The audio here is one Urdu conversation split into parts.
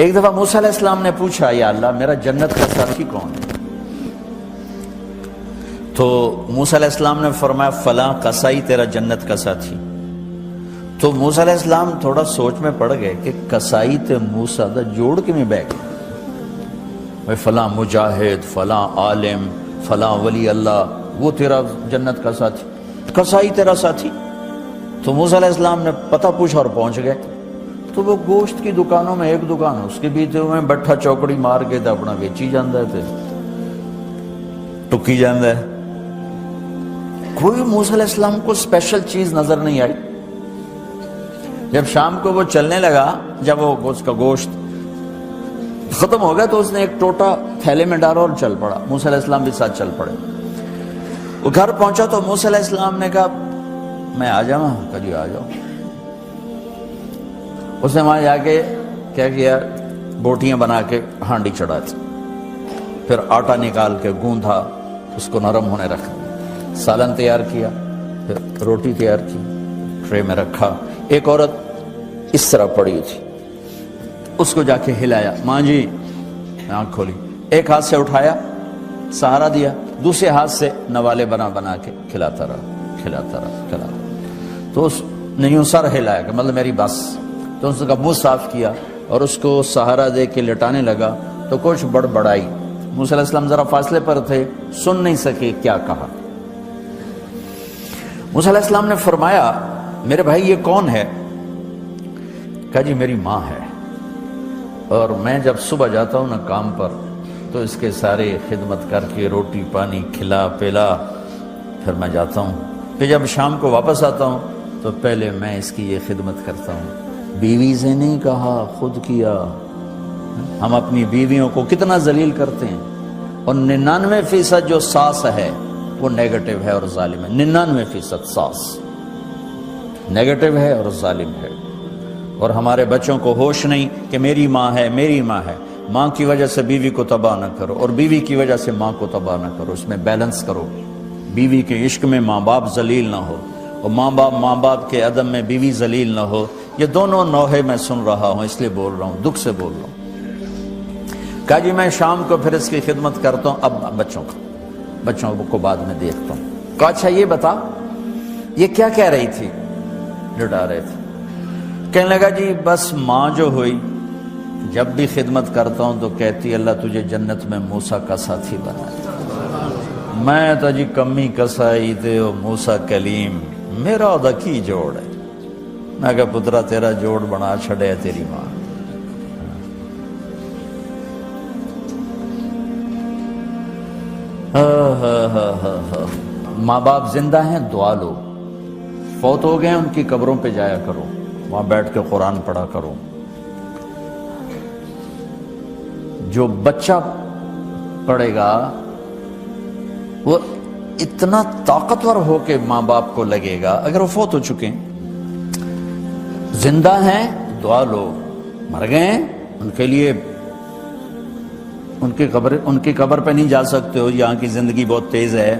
ایک دفعہ موسیٰ علیہ السلام نے پوچھا یا اللہ میرا جنت کا ساتھی کون ہے؟ تو موسیٰ علیہ السلام نے فرمایا فلاں قصائی تیرا جنت کا ساتھی۔ تو موسیٰ علیہ السلام تھوڑا سوچ میں پڑ گئے کہ قصائی تے موسیٰ دا جوڑ کے میں بیٹھ گئے، فلاں مجاہد، فلاں عالم، فلاں ولی اللہ، وہ تیرا جنت کا ساتھی، قصائی تیرا ساتھی۔ تو موسیٰ علیہ السلام نے پتہ پوچھا اور پہنچ گئے۔ تو وہ گوشت کی دکانوں میں ایک دکان ہے، اس کے بھی میں بٹھا چوکڑی مار کے تے اپنا ویچی جاندہ ہے تے ٹکی جاندہ ہے۔ کوئی موسیٰ علیہ السلام کو اسپیشل چیز نظر نہیں آئی۔ جب شام کو وہ چلنے لگا، جب وہ اس کا گوشت ختم ہو گیا تو اس نے ایک ٹوٹا تھیلے میں ڈالا اور چل پڑا، موسیٰ علیہ السلام بھی ساتھ چل پڑے۔ وہ گھر پہنچا تو موسیٰ علیہ السلام نے کہا میں آ جاؤں؟ کہا جی آ جاؤ۔ اس نے وہاں جا کے کیا کیا، بوٹیاں بنا کے ہانڈی چڑھا دی، پھر آٹا نکال کے گوندھا، اس کو نرم ہونے رکھا، سالن تیار کیا، پھر روٹی تیار کی، ٹرے میں رکھا۔ ایک عورت اس طرح پڑی تھی، اس کو جا کے ہلایا، ماں جی، آنکھ کھولی، ایک ہاتھ سے اٹھایا، سہارا دیا، دوسرے ہاتھ سے نوالے بنا بنا کے کھلاتا رہا، کھلاتا رہا، کھلاتا رہا۔ تو اس نے یوں سر ہلایا کہ مطلب میری بس۔ تو اس کا منہ صاف کیا اور اس کو سہارا دے کے لٹانے لگا تو کچھ بڑبڑائی۔ موسیٰ علیہ السلام ذرا فاصلے پر تھے، سن نہیں سکے کیا کہا۔ موسیٰ علیہ السلام نے فرمایا میرے بھائی یہ کون ہے؟ کہا جی میری ماں ہے، اور میں جب صبح جاتا ہوں نا کام پر تو اس کے سارے خدمت کر کے روٹی پانی کھلا پلا پھر میں جاتا ہوں، پھر جب شام کو واپس آتا ہوں تو پہلے میں اس کی یہ خدمت کرتا ہوں۔ بیوی سے نہیں کہا، خود کیا۔ ہم اپنی بیویوں کو کتنا ذلیل کرتے ہیں، اور 99% جو ساس ہے وہ نیگیٹو ہے اور ظالم ہے۔ 99% ساس نیگیٹو ہے اور ظالم ہے، اور ہمارے بچوں کو ہوش نہیں کہ میری ماں ہے، میری ماں ہے۔ ماں کی وجہ سے بیوی کو تباہ نہ کرو، اور بیوی کی وجہ سے ماں کو تباہ نہ کرو، اس میں بیلنس کرو۔ بیوی کے عشق میں ماں باپ ذلیل نہ ہو، اور ماں باپ کے عدم میں بیوی ذلیل نہ ہو۔ یہ دونوں نوحے میں سن رہا ہوں، اس لیے بول رہا ہوں، دکھ سے بول رہا ہوں۔ کہا جی میں شام کو پھر اس کی خدمت کرتا ہوں، اب بچوں کو بعد میں دیکھتا ہوں۔ کہا اچھا یہ بتا یہ کیا کہہ رہی تھی؟ لٹا رہے تھے۔ کہنے لگا جی بس ماں جو ہوئی جب بھی خدمت کرتا ہوں تو کہتی اللہ تجھے جنت میں موسیٰ کا ساتھی بنا۔ میں تو جی کمی کسائی تے او موسیٰ کلیم، میرا دا کی جوڑ ہے۔ میں کہا پترا تیرا جوڑ بنا چھڑے تیری ماں۔ ماں باپ زندہ ہیں دعا لو، فوت ہو گئے ان کی قبروں پہ جایا کرو، وہاں بیٹھ کے قرآن پڑھا کرو۔ جو بچہ پڑھے گا وہ اتنا طاقتور ہو کے ماں باپ کو لگے گا، اگر وہ فوت ہو چکے ہیں۔ زندہ ہیں دعا لو، مر گئے ہیں ان کے لیے ان کی قبر پہ نہیں جا سکتے ہو، یہاں کی زندگی بہت تیز ہے،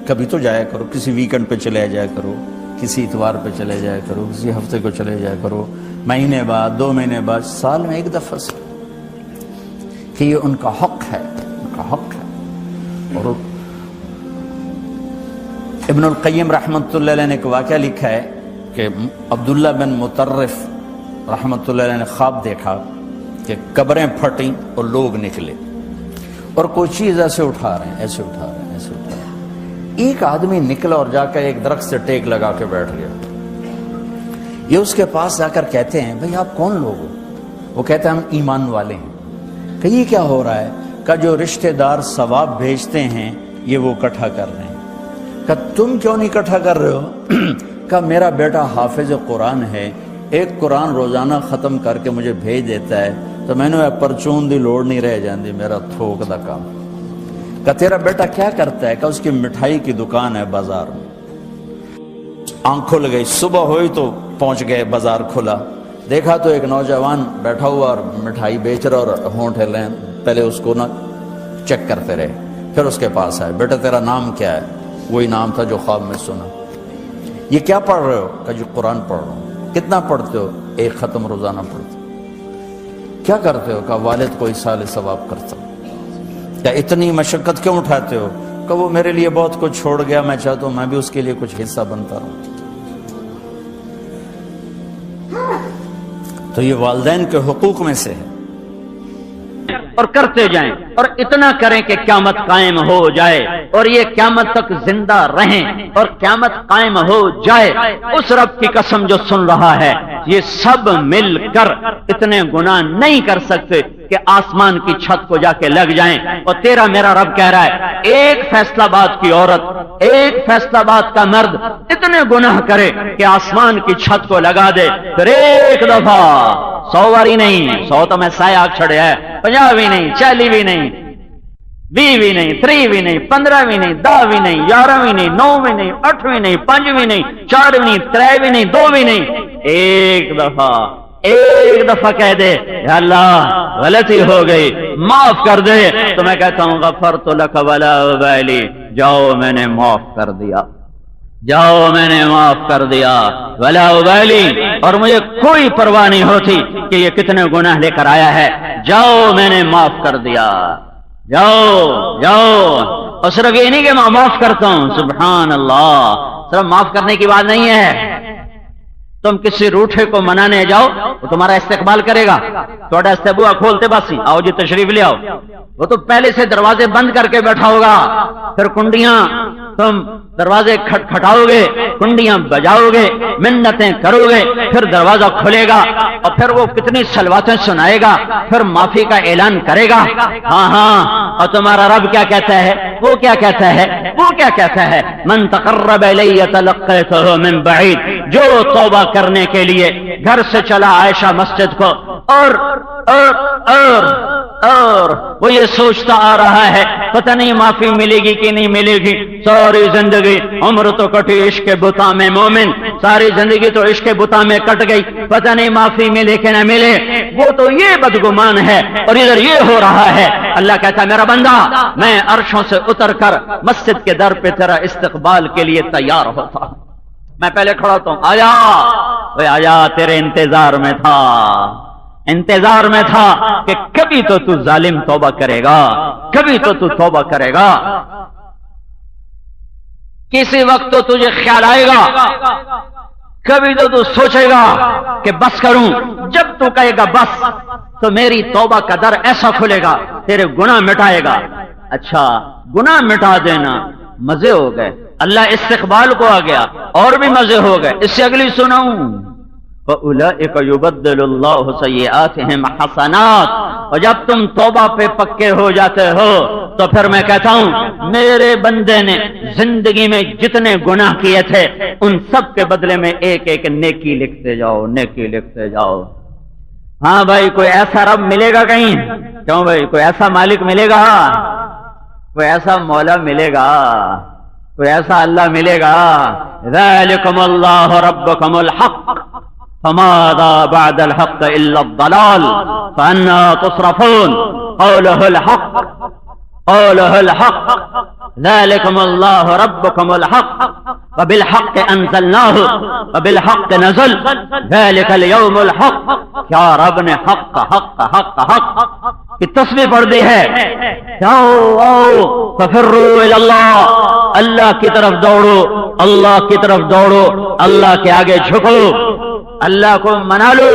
کبھی تو جایا کرو، کسی ویکنڈ پہ چلے جایا کرو، کسی اتوار پہ چلے جایا کرو، کسی ہفتے کو چلے جایا کرو، مہینے بعد، 2 مہینے بعد، سال میں ایک دفعہ سے، کہ یہ ان کا حق ہے، ان کا حق ہے۔ اور ابن القیم رحمۃ اللہ علیہ نے ایک واقعہ لکھا ہے کہ عبداللہ بن مطرف رحمۃ اللہ علیہ نے خواب دیکھا کہ قبریں پھٹیں اور لوگ نکلے اور کوئی چیز ایسے اٹھا رہے ہیں، ایسے اٹھا رہے ہیں، ایسے اٹھا رہے ہیں۔ ایک آدمی نکلا اور جا کر ایک درخت سے ٹیک لگا کے بیٹھ گیا۔ یہ اس کے پاس جا کر کہتے ہیں بھئی آپ کون لوگ ہو؟ وہ کہتے ہیں ہم ایمان والے ہیں۔ کہ یہ کیا ہو رہا ہے؟ کہ جو رشتہ دار ثواب بھیجتے ہیں یہ وہ اکٹھا کر رہے ہیں۔ کہ تم کیوں نہیں اکٹھا کر رہے ہو؟ کہ میرا بیٹا حافظ قرآن ہے، ایک قرآن روزانہ ختم کر کے مجھے بھیج دیتا ہے، تو میں نے پرچون دی لوڑ نہیں رہ جاندی، میرا تھوک دا کام۔ کہ تیرا بیٹا کیا کرتا ہے؟ کہ اس کی مٹھائی کی دکان ہے بازار میں۔ آنکھ کھل گئی، صبح ہوئی تو پہنچ گئے، بازار کھلا، دیکھا تو ایک نوجوان بیٹھا ہوا اور مٹھائی بیچ رہا اور ہونٹ ہل رہے ہیں۔ پہلے اس کو نا چیک کرتے رہے، پھر اس کے پاس آئے، بیٹا تیرا نام کیا ہے؟ وہی نام تھا جو خواب میں سنا۔ یہ کیا پڑھ رہے ہو؟ کہ جو قرآن پڑھ رہا ہوں۔ کتنا پڑھتے ہو؟ 1 ختم روزانہ پڑھتے۔ کیا کرتے ہو؟ کہا والد کو ایصال ثواب کرتا ہوں۔ کیا اتنی مشقت کیوں اٹھاتے ہو؟ کہ وہ میرے لیے بہت کچھ چھوڑ گیا، میں چاہتا ہوں میں بھی اس کے لیے کچھ حصہ بنتا رہوں۔ تو یہ والدین کے حقوق میں سے ہے۔ اور کرتے جائیں اور اتنا کریں کہ قیامت قائم ہو جائے اور یہ قیامت تک زندہ رہیں اور قیامت قائم ہو جائے۔ اس رب کی قسم جو سن رہا ہے، یہ سب مل کر اتنے گناہ نہیں کر سکتے کہ آسمان کی چھت کو جا کے لگ جائیں۔ اور تیرا میرا رب کہہ رہا ہے ایک فیصلہ آباد کی عورت، ایک فیصلہ آباد کا مرد اتنے گناہ کرے کہ آسمان کی چھت کو لگا دے، پھر ایک دفعہ 100 باری نہیں، 100 تو میں سایہ آگ چھڑے ہے، 50 بھی نہیں، 40 بھی نہیں، 20 بھی نہیں، 3 بھی نہیں، 15 بھی نہیں، 10 بھی نہیں، 11 بھی نہیں، 9 بھی نہیں، 8 بھی نہیں، 5 بھی نہیں، 4 بھی نہیں، 3 بھی نہیں، 2 بھی نہیں، ایک دفعہ کہہ دے یا اللہ غلطی ہو گئی معاف کر دے، تو میں کہتا ہوں غفرت لک ولا ابالی، جاؤ میں نے معاف کر دیا، جاؤ میں نے معاف کر دیا ولا ابالی، اور مجھے کوئی پرواہ نہیں ہوتی کہ یہ کتنے گناہ لے کر آیا ہے، جاؤ میں نے معاف کر دیا، جاؤ جاؤ۔ اور صرف یہ نہیں کہ میں معاف کرتا ہوں، سبحان اللہ، صرف معاف کرنے کی بات نہیں ہے۔ تم کسی روٹھے کو منانے جاؤ وہ تمہارا استقبال کرے گا، تھوڑا استبوا کھولتے باسی آؤ جی تشریف لے آؤ، وہ تو پہلے سے دروازے بند کر کے بیٹھا ہوگا، پھر کنڈیاں تم دروازے کھٹکھٹاؤ گے، کنڈیاں بجاؤ گے، منتیں کرو گے، پھر دروازہ کھلے گا اور پھر وہ کتنی صلواتیں سنائے گا، پھر معافی کا اعلان کرے گا۔ ہاں ہاں، اور تمہارا رب کیا کہتا ہے؟ وہ کیا کہتا ہے؟ وہ کیا کہتا ہے؟ من تقرب الی تلقیتہ من بعید، جو توبہ کرنے کے لیے گھر سے چلا عائشہ مسجد کو اور وہ یہ سوچتا آ رہا ہے پتہ نہیں معافی ملے گی کہ نہیں ملے گی، ساری زندگی عمر تو کٹی عشق بتا میں مومن، ساری زندگی تو عشق بتا میں کٹ گئی، پتہ نہیں معافی ملے کہ نہ ملے، وہ تو یہ بدگمان ہے اور ادھر یہ ہو رہا ہے۔ اللہ کہتا ہے میرا بندہ میں عرشوں سے اتر کر مسجد کے در پہ تیرا استقبال کے لیے تیار ہوتا، میں پہلے کھڑا ہوتا ہوں، آیا وہ آیا، تیرے انتظار میں تھا، انتظار میں تھا کہ کبھی تو تو ظالم توبہ کرے گا، کبھی تو تو توبہ کرے گا، کسی وقت تو تجھے خیال آئے گا، کبھی تو تو سوچے گا کہ بس کروں، جب تو کہے گا بس تو میری توبہ کا در ایسا کھلے گا تیرے گناہ مٹائے گا۔ اچھا گناہ مٹا دینا مزے ہو گئے، اللہ استقبال کو آ گیا اور بھی مزے ہو گئے۔ اس سے اگلی سناؤں، فَأُولَئِكَ يُبَدِّلُ اللَّهُ سَيِّئَاتِهِمْ حَسَنَاتٍ، اور جب تم توبہ پہ پکے ہو جاتے ہو تو پھر میں کہتا ہوں میرے بندے نے زندگی میں جتنے گناہ کیے تھے ان سب کے بدلے میں ایک ایک نیکی لکھتے جاؤ، نیکی لکھتے جاؤ۔ ہاں بھائی کوئی ایسا رب ملے گا کہیں؟ کیوں بھائی کوئی ایسا مالک ملے گا، کوئی ایسا مولا ملے گا، کوئی ایسا اللہ ملے گا؟ ذَلِكُمُ اللَّهُ رَبُّكُمُ الْحَقُّ فَمَاذَا بَعْدَ الْحَقِّ إِلَّا الضَّلَالُ فَأَنَّىٰ تُصْرَفُونَ قَوْلُهُ الْحَقُّ قَوْلُهُ الْحَقُّ ذَلِكُمُ اللَّهُ رَبُّكُمُ الْحَقُّ وَبِالْحَقِّ أَنزَلْنَاهُ وَبِالْحَقِّ نَزَلَ ذَلِكَ الْيَوْمُ الْحَقُّ۔ کیا رب نے حق حق حق حق کی تسبیح پڑھ دی ہے؟ آؤ فَفِرُّوا إِلَى اللَّهِ، اللہ کی طرف دوڑو، اللہ کی طرف دوڑو، اللہ کے آگے جھکو، اللہ کو منا لو۔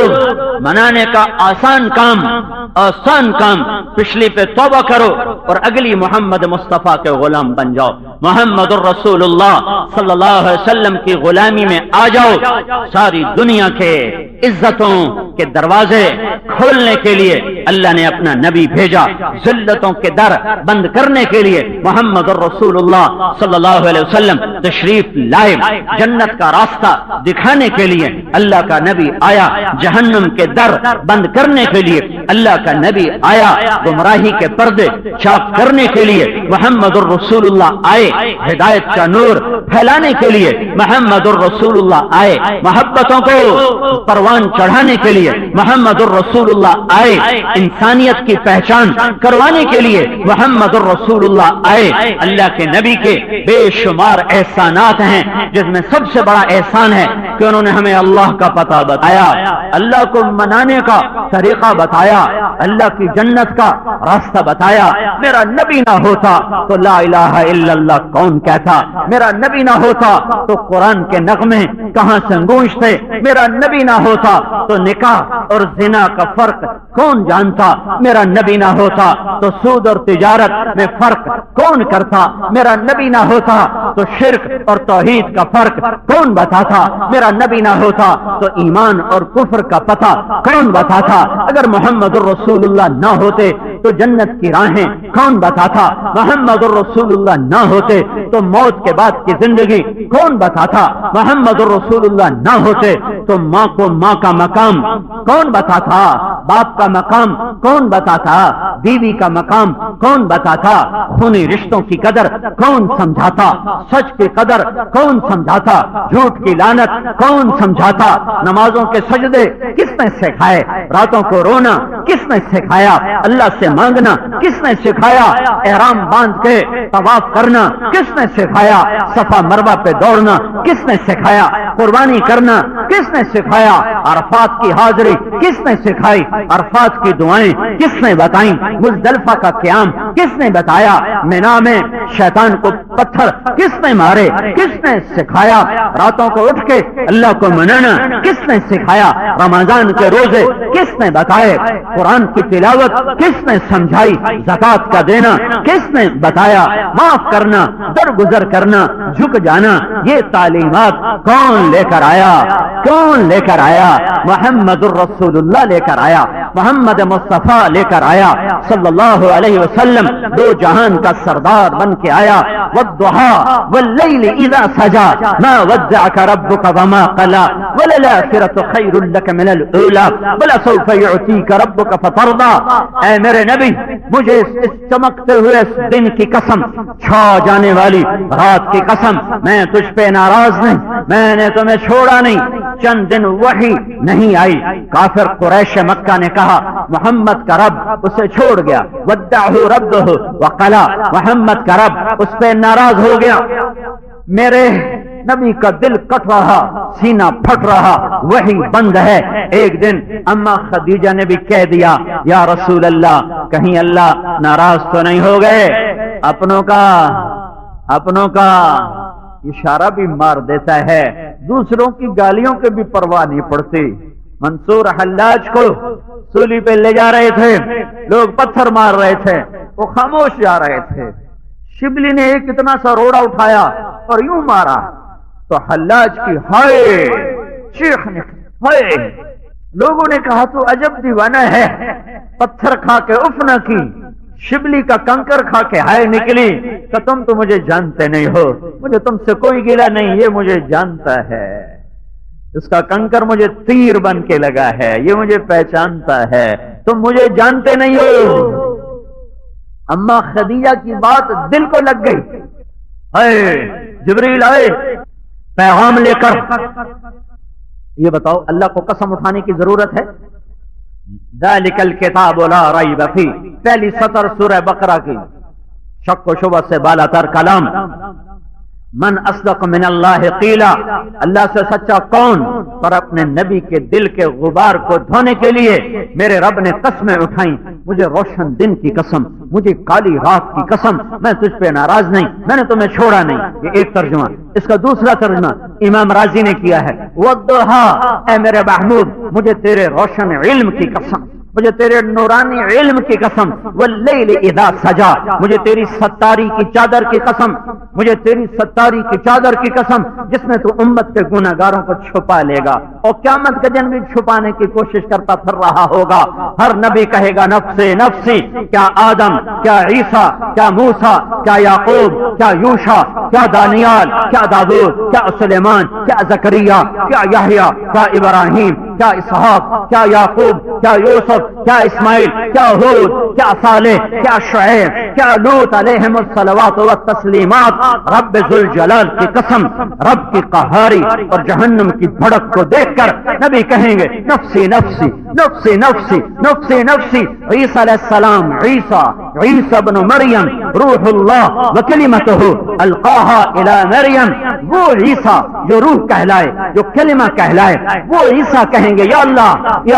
منانے کا آسان کام پچھلی پہ توبہ کرو اور اگلی محمد مصطفیٰ کے غلام بن جاؤ، محمد الرسول اللہ صلی اللہ علیہ وسلم کی غلامی میں آ جاؤ۔ ساری دنیا کے عزتوں کے دروازے کھولنے کے لیے اللہ نے اپنا نبی بھیجا، ذلتوں کے در بند کرنے کے لیے محمد الرسول اللہ صلی اللہ علیہ وسلم تشریف لائے، جنت کا راستہ دکھانے کے لیے اللہ کا نبی آیا، جہنم کے در بند کرنے کے لیے اللہ کا نبی آیا، گمراہی کے پردے چاک کرنے کے لیے محمد الرسول اللہ آئے، ہدایت کا نور پھیلانے کے لیے محمد الرسول اللہ آئے، محبتوں کو پروان چڑھانے کے لیے محمد الرسول اللہ آئے، انسانیت کی پہچان کروانے کے لیے محمد الرسول اللہ آئے۔ اللہ کے نبی کے بے شمار احسانات ہیں، جس میں سب سے بڑا احسان ہے کہ انہوں نے ہمیں اللہ کا پتہ بتایا، اللہ کو منانے کا طریقہ بتایا، اللہ کی جنت کا راستہ بتایا۔ میرا نبی نہ ہوتا تو لا الہ الا اللہ کون کہتا؟ میرا نبی نہ ہوتا تو قرآن کے نغمے کہاں سے گونجتے؟ میرا نبی نہ ہوتا تو نکاح اور زنا کا فرق کون جانتا؟ میرا نبی نہ ہوتا تو سود اور تجارت میں فرق کون کرتا؟ میرا نبی نہ ہوتا تو شرک اور توحید کا فرق کون بتاتا؟ میرا نبی نہ ہوتا تو ایمان اور کفر کا پتہ کون بتاتا؟ اگر محمد الرسول اللہ نہ ہوتے تو جنت کی راہیں کون بتاتا؟ محمد الرسول اللہ نہ ہوتے تو موت کے بعد کی زندگی کون بتاتا؟ محمد الرسول اللہ نہ ہوتے تو ماں کو ماں کا مقام کون بتاتا؟ باپ کا مقام کون بتاتا؟ بیوی کا مقام کون بتاتا؟ خونی رشتوں کی قدر کون سمجھاتا؟ سچ کی قدر کون سمجھاتا؟ جھوٹ کی لعنت کون سمجھاتا؟ نمازوں کے سجدے کس نے سکھائے؟ راتوں کو رونا کس نے سکھایا؟ اللہ سے مانگنا کس نے سکھایا؟ احرام باندھ کے طواف کرنا کس نے سکھایا؟ صفا مروہ پہ دوڑنا کس نے سکھایا؟ قربانی کرنا کس نے سکھایا؟ عرفات کی حاضری کس نے سکھائی؟ عرفات کی دعائیں کس نے بتائیں؟ مزدلفہ کا قیام کس نے بتایا؟ مینا میں شیطان کو پتھر کس نے مارے؟ کس نے سکھایا؟ راتوں کو اٹھ کے اللہ کو منانا کس نے سکھایا؟ رمضان کے روزے کس نے بتائے؟ قرآن کی تلاوت کس نے سمجھائی؟ زکات کا دینا کس نے بتایا؟ معاف کرنا، درگزر کرنا، جھک جانا، یہ تعلیمات کون لے کر آیا؟ کون لے کر آیا؟ محمد الرسول اللہ لے کر آیا، محمد مصطفیٰ لے کر آیا صلی اللہ علیہ وسلم، دو جہان کا سردار بن کے آیا۔ والضحى والليل اذا سجى ما ودعك ربك وما قلى وللآخرة خير لك من الاولى ولسوف يعطيك ربك فترضى۔ اے میرے نبی، مجھے اس چمکتے ہوئے اس دن کی قسم، چھا جانے والی رات کی قسم، میں تجھ پہ ناراض نہیں، میں نے تمہیں چھوڑا نہیں۔ چند دن وحی نہیں آئی، کافر قریش مکہ نے کہا محمد کا رب اسے چھوڑ گیا، ودعہ ربہ وقلا، محمد کا رب اس پہ ناراض ہو گیا۔ میرے نبی کا دل کٹ رہا، سینہ پھٹ رہا، وحی بند ہے۔ ایک دن اما خدیجہ نے بھی کہہ دیا یا رسول اللہ کہیں اللہ ناراض تو نہیں ہو گئے؟ اپنوں کا اشارہ بھی مار دیتا ہے، دوسروں کی گالیوں کے بھی پرواہ نہیں پڑتی۔ منصور حلاج کو سولی پہ لے جا رہے تھے، لوگ پتھر مار رہے تھے، وہ خاموش جا رہے تھے۔ شبلی نے ایک اتنا سا روڑا اٹھایا اور یوں مارا تو حلاج کی ہائے شیخ نے ہائے، لوگوں نے کہا تو عجب دیوانہ ہے، پتھر کھا کے اف نہ کی، شبلی کا کنکر کھا کے ہائے نکلی، کہ تم تو مجھے جانتے نہیں ہو، مجھے تم سے کوئی گلہ نہیں، یہ مجھے جانتا ہے، اس کا کنکر مجھے تیر بن کے لگا ہے، یہ مجھے پہچانتا ہے، تم مجھے جانتے نہیں ہو۔ اما خدیجہ کی بات دل کو لگ گئی، اے جبریل آئے پیغام لے کر۔ یہ بتاؤ اللہ کو قسم اٹھانے کی ضرورت ہے؟ ذالک الکتاب لا ریب فیہ، پہلی سطر سورہ بقرہ کی، شک و شبہ سے بالا تر کلام۔ من اصدق من اللہ قیلا، اللہ سے سچا کون؟ پر اپنے نبی کے دل کے غبار کو دھونے کے لیے میرے رب نے قسمیں اٹھائیں، مجھے روشن دن کی قسم، مجھے کالی رات کی قسم، میں تجھ پہ ناراض نہیں، میں نے تمہیں چھوڑا نہیں۔ یہ ایک ترجمہ۔ اس کا دوسرا ترجمہ امام رازی نے کیا ہے، والضحیٰ، اے میرے محمود مجھے تیرے روشن علم کی قسم، مجھے تیرے نورانی علم کی قسم، واللیل اذا سجا، مجھے تیری ستاری کی چادر کی قسم، مجھے تیری ستاری کی چادر کی قسم جس میں تو امت کے گناہگاروں کو چھپا لے گا، اور قیامت کے دن بھی چھپانے کی کوشش کرتا پھر رہا ہوگا۔ ہر نبی کہے گا نفسی نفسی، کیا آدم، کیا عیسیٰ، کیا موسیٰ، کیا یعقوب، کیا یوشع، کیا دانیال، کیا داؤد، کیا سلیمان، کیا زکریا، کیا یحییٰ، کیا ابراہیم، کیا اسحاق، کیا یعقوب، کیا یوسف، کیا اسماعیل، کیا ہود، کیا صالح، کیا شعیب، کیا لوط علیہم الصلوات والتسلیمات، رب ذوالجلال کی قسم، رب کی قہاری اور جہنم کی بھڑک کو دیکھ کر نبی کہیں گے نفسی نفسی نفسی نفسی نفسی نفسی۔ عیسیٰ علیہ السلام، عیسیٰ ابن مریم روح اللہ وکلمتہ القاہا الی مریم، وہ عیسیٰ جو روح کہلائے، جو کلمہ کہلائے، وہ عیسیٰ کہیں گے یا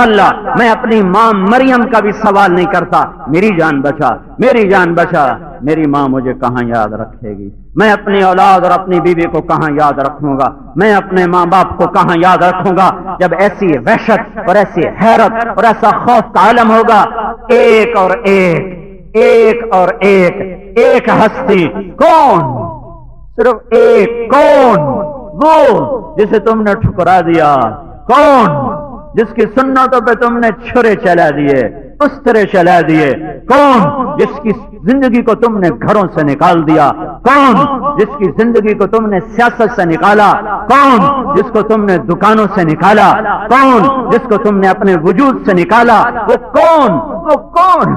اللہ میں اپنی ماں مریم کا بھی سوال نہیں کرتا، میری جان بچا، میری جان بچا، میری ماں مجھے کہاں یاد رکھے گی، میں اپنی اولاد اور اپنی بیوی کو کہاں یاد رکھوں گا، میں اپنے ماں باپ کو کہاں یاد رکھوں گا۔ جب ایسی وحشت اور ایسی حیرت اور ایسا خوف کا عالم ہوگا، ایک اور ایک ہستی، کون؟ صرف ایک، کون؟ وہ جسے تم نے ٹھکرا دیا، کون؟ جس کی سنتوں پہ تم نے چھرے چلا دیے، استرے چلا دیے، کون؟ جس کی زندگی کو تم نے گھروں سے نکال دیا، کون؟ جس کی زندگی کو تم نے سیاست سے نکالا، کون؟ جس کو تم نے دکانوں سے نکالا، کون؟ جس کو تم نے اپنے وجود سے نکالا، وہ کون؟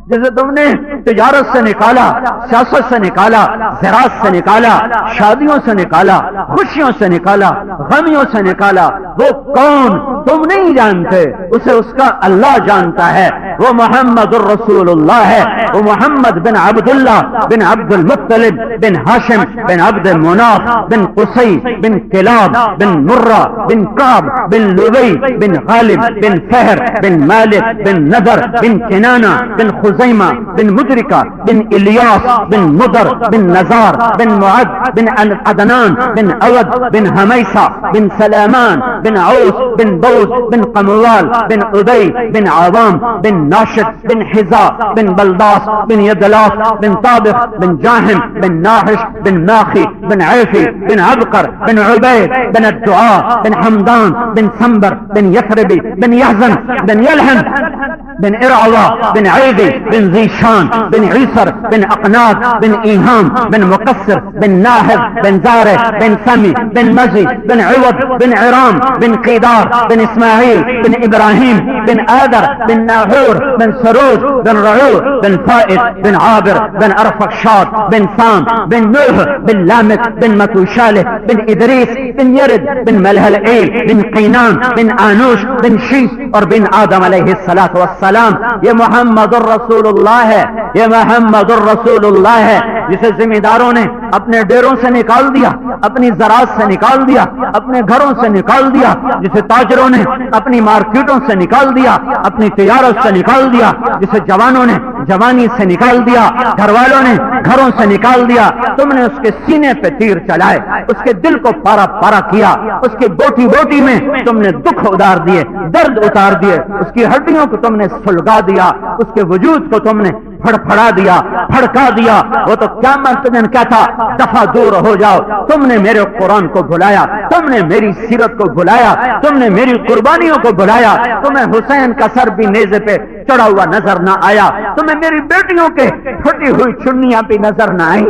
جسے تم نے تجارت سے نکالا، سیاست سے نکالا، زراعت سے نکالا، شادیوں سے نکالا، خوشیوں سے نکالا، غمیوں سے نکالا، وہ کون؟ تم نہیں جانتے، اسے اس کا اللہ جانتا ہے۔ وہ محمد الرسول اللہ ہے، وہ محمد بن عبداللہ بن عبد المطلب بن ہاشم بن عبد مناف بن قصی بن کلاب بن مرہ بن کعب بن لبی بن غالب بن فہر بن مالک بن نضر بن کنانہ بن خزیمہ بن مدرکہ بن الیاس بن مضر بن نزار بن معد بن عدنان بن اود بن حمیسہ بن سلامان بن عوس بن بوز بن قموال بن ادی بن عوام بن ناشد بن حزا بن بلداس بن یدلاس بن طابق بن جاہم بن ناحش بن ناخی بن عیفی بن عبقر بن عبید بن الدعاء بن حمدان بن سنبر بن یثربی بن یحزن بن یلحم بن ارعوا بن عیدی بن ذیشان بن عیسر بن اقناد بن ایہام بن مقصر بن ناہد بن زارع بن سمی بن مزی بن عوض بن عرام بن قیدار بن اسماعیل بن ابراہیم بن آدر بن ناہور بن سروج بن رعور بن فائد بن عابر بن ارفخشاد بن سام بن نوح بن لامک بن متوشالہ بن ادریس بن یرد بن ملہلعیل بن قینان بن آنوش بن شیس اور بن آدم علیہ السلام۔ یہ محمد الرسول اللہ ہے، یہ محمد الرسول اللہ ہے، جسے ذمہ داروں نے اپنے ڈیروں سے نکال دیا، اپنی زراعت سے نکال دیا، اپنے گھروں سے نکال دیا، جسے تاجروں نے اپنی مارکیٹوں سے نکال دیا، اپنی تجارت سے نکال دیا، جسے جوانوں نے جوانی سے نکال دیا، گھر والوں نے گھروں سے نکال دیا۔ تم نے اس کے سینے پہ تیر چلائے، اس کے دل کو پارا پارا کیا، اس کی بوٹی بوٹی میں تم نے دکھ اتار دیے، درد اتار دیے، اس کی ہڈیوں کو تم نے سلگا دیا، اس کے وجود کو تم نے پھڑپھڑا دیا، پھڑکا دیا۔ وہ تو قیامت دن کہتا دفع دور ہو جاؤ، تم نے میرے قرآن کو بھلایا، تم نے میری سیرت کو بھلایا، تم نے میری قربانیوں کو بھلایا، تمہیں حسین کا سر بھی نیزے پہ چڑھا ہوا نظر نہ آیا، تمہیں میری بیٹیوں کے پھٹی ہوئی چنیاں بھی نظر نہ آئی،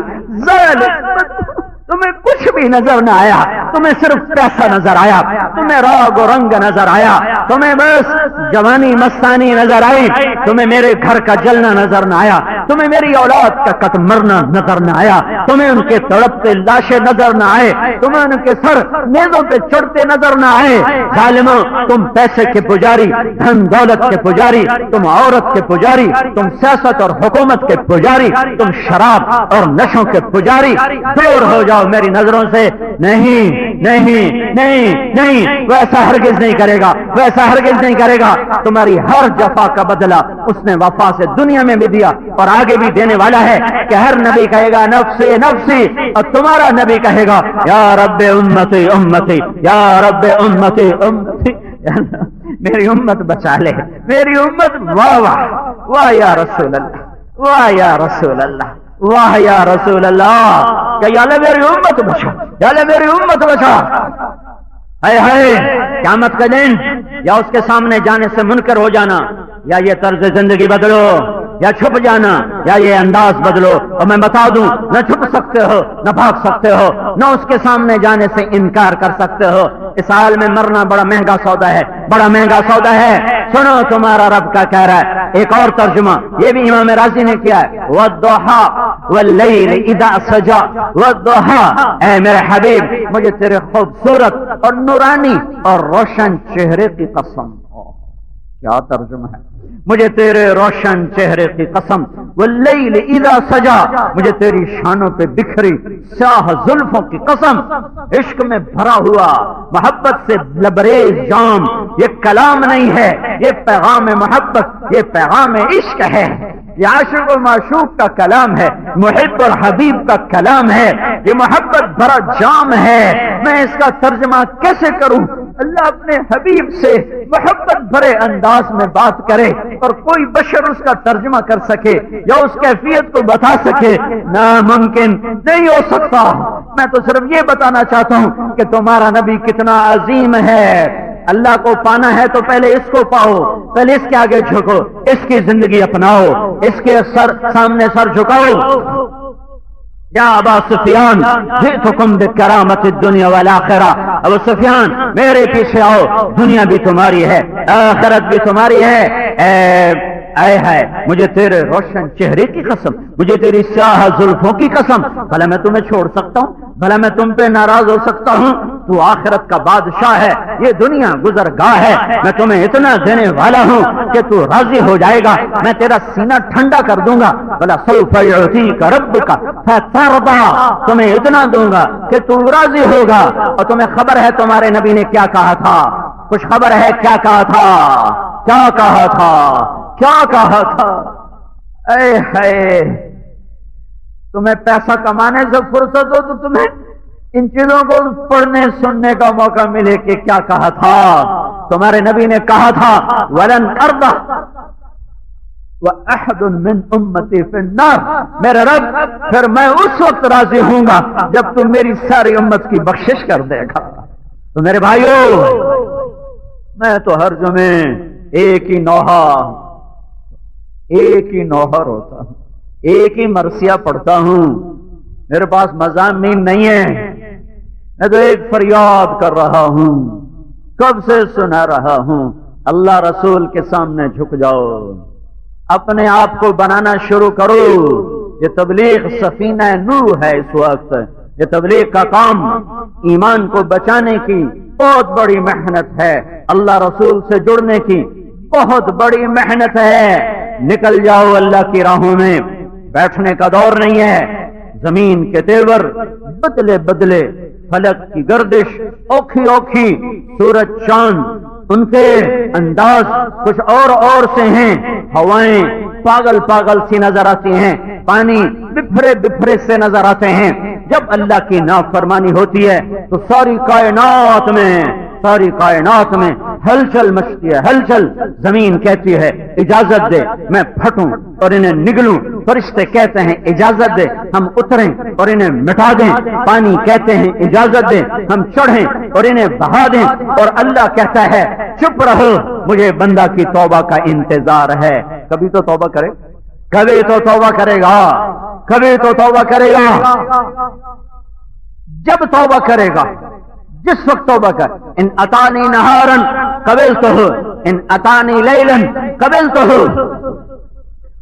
تمہیں کچھ بھی نظر نہ آیا، تمہیں صرف پیسہ نظر آیا، تمہیں راگ و رنگ نظر آیا، تمہیں بس جوانی مستانی نظر آئی، تمہیں میرے گھر کا جلنا نظر نہ آیا، تمہیں میری اولاد کا قتل مرنا نظر نہ آیا، تمہیں ان کے تڑپتے لاشیں نظر نہ آئے، تمہیں ان کے سر نیزوں پہ چڑھتے نظر نہ آئے۔ ظالموں، تم پیسے کے پجاری، دھن دولت کے پجاری، تم عورت کے پجاری، تم سیاست اور حکومت کے پجاری، تم شراب اور نشوں کے پجاری، دور ہو جاؤ میری نظروں سے۔ نہیں نہیں نہیں نہیں، ویسا ہرگز نہیں کرے گا، ویسا ہرگز نہیں کرے گا۔ تمہاری ہر جفا کا بدلہ اس نے وفا سے دنیا میں بھی دیا اور آگے بھی دینے والا ہے کہ ہر نبی کہے گا نفسی نفسی، اور تمہارا نبی کہے گا یا رب امتی امتی، یا رب امتی امتی، میری امت بچا لے، میری امت۔ واہ واہ واہ یا رسول اللہ، واہ یا رسول اللہ، واہ یا رسول اللہ، کہ یا اللہ میری امت بچا، یا اللہ میری امت بچا۔ اے قیامت کا دن یا اس کے سامنے جانے سے منکر ہو جانا، یا یہ طرز زندگی بدلو، یا چھپ جانا، یا یہ انداز بدلو۔ اور میں بتا دوں، نہ چھپ سکتے ہو، نہ بھاگ سکتے ہو، نہ اس کے سامنے جانے سے انکار کر سکتے ہو۔ اس حال میں مرنا بڑا مہنگا سودا ہے، بڑا مہنگا سودا ہے۔ سنو تمہارا رب کا کہہ رہا ہے، ایک اور ترجمہ یہ بھی امام راضی نے کیا ہے، والضحیٰ، واللیل اذا سجا والضحا، اے میرے حبیب مجھے تیرے خوبصورت اور نورانی اور روشن چہرے کی قسم، کیا ترجمہ ہے، مجھے تیرے روشن چہرے کی قسم، واللیل اذا سجا، مجھے تیری شانوں پہ بکھری سیاہ زلفوں کی قسم، عشق میں بھرا ہوا محبت سے لبریز جام، یہ کلام نہیں ہے، یہ پیغام محبت، یہ پیغام عشق ہے، یہ عاشق و معشوق کا کلام ہے، محب اور حبیب کا کلام ہے، یہ محبت بھرا جام ہے۔ میں اس کا ترجمہ کیسے کروں؟ اللہ اپنے حبیب سے محبت بھرے انداز میں بات کرے اور کوئی بشر اس کا ترجمہ کر سکے یا اس کیفیت کو بتا سکے، ناممکن، نہیں ہو سکتا۔ میں تو صرف یہ بتانا چاہتا ہوں کہ تمہارا نبی کتنا عظیم ہے۔ اللہ کو پانا ہے تو پہلے اس کو پاؤ، پہلے اس کے آگے جھکو، اس کی زندگی اپناؤ، اس کے سامنے سر جھکاؤ۔ یا ابا سفیان جئتکم بکرامت الدنیا والآخرہ، ابو سفیان میرے پیچھے آؤ، دنیا بھی تمہاری ہے، آخرت بھی تمہاری ہے۔ اے ہے مجھے تیرے روشن چہرے کی قسم، مجھے تیری سیاہ زلفوں کی قسم، بھلا میں تمہیں چھوڑ سکتا ہوں؟ بھلا میں تم پہ ناراض ہو سکتا ہوں؟ تو آخرت کا بادشاہ ہے، یہ دنیا گزرگاہ ہے، میں تمہیں اتنا دینے والا ہوں کہ تو راضی ہو جائے گا، میں تیرا سینہ ٹھنڈا کر دوں گا۔ بھلا سوف یعطیک ربک فترضی، تمہیں اتنا دوں گا کہ تو راضی ہوگا۔ اور تمہیں خبر ہے تمہارے نبی نے کیا کہا تھا؟ کچھ خبر ہے کیا کہا تھا؟ کیا کہا تھا؟ کیا کہا تھا؟ اے ہے تمہیں پیسہ کمانے سے فرصت ہو تو تمہیں ان چیزوں کو پڑھنے سننے کا موقع ملے کہ کیا کہا تھا۔ تمہارے نبی نے کہا تھا وَلَنْ أَرْضَ وَأَحَدٌ مِّنْ أُمَّتِي فِي النَّارِ، میرے رب پھر میں اس وقت راضی ہوں گا جب تم میری ساری امت کی بخشش کر دے گا۔ تو میرے بھائیو، میں تو ہر جمعے ایک ہی نوحر ہوتا ہوں، ایک ہی مرثیہ پڑھتا ہوں، میرے پاس مضامین نہیں ہے، میں تو ایک فریاد کر رہا ہوں، کب سے سنا رہا ہوں، اللہ رسول کے سامنے جھک جاؤ، اپنے آپ کو بنانا شروع کرو۔ یہ تبلیغ سفینہ نوح ہے، اس وقت یہ تبلیغ کا کام ایمان کو بچانے کی بہت بڑی محنت ہے، اللہ رسول سے جڑنے کی بہت بڑی محنت ہے۔ نکل جاؤ اللہ کی راہوں میں، بیٹھنے کا دور نہیں ہے۔ زمین کے تیور بدلے بدلے، فلک کی گردش اوکھی اوکھی، سورج چاند ان کے انداز کچھ اور سے ہیں، ہوائیں پاگل پاگل سی نظر آتی ہیں، پانی بفرے بفرے سے نظر آتے ہیں۔ جب اللہ کی نافرمانی ہوتی ہے تو ساری کائنات میں ہلچل مچتی ہے، ہلچل۔ زمین کہتی ہے اجازت دے میں پھٹوں اور انہیں نگلوں، فرشتے کہتے ہیں اجازت دے ہم اتریں اور انہیں مٹا دیں، پانی کہتے ہیں اجازت دے ہم چڑھیں اور انہیں بہا دیں، اور اللہ کہتا ہے چپ رہو، مجھے بندہ کی توبہ کا انتظار ہے۔ کبھی تو توبہ کرے، کبھی تو توبہ کرے گا، کبھی تو توبہ کرے گا۔ جب توبہ کرے گا، جس وقت توبہ کر، ان اتانی نہارن قبلتہ، ان اتانی لیلن قبلتہ،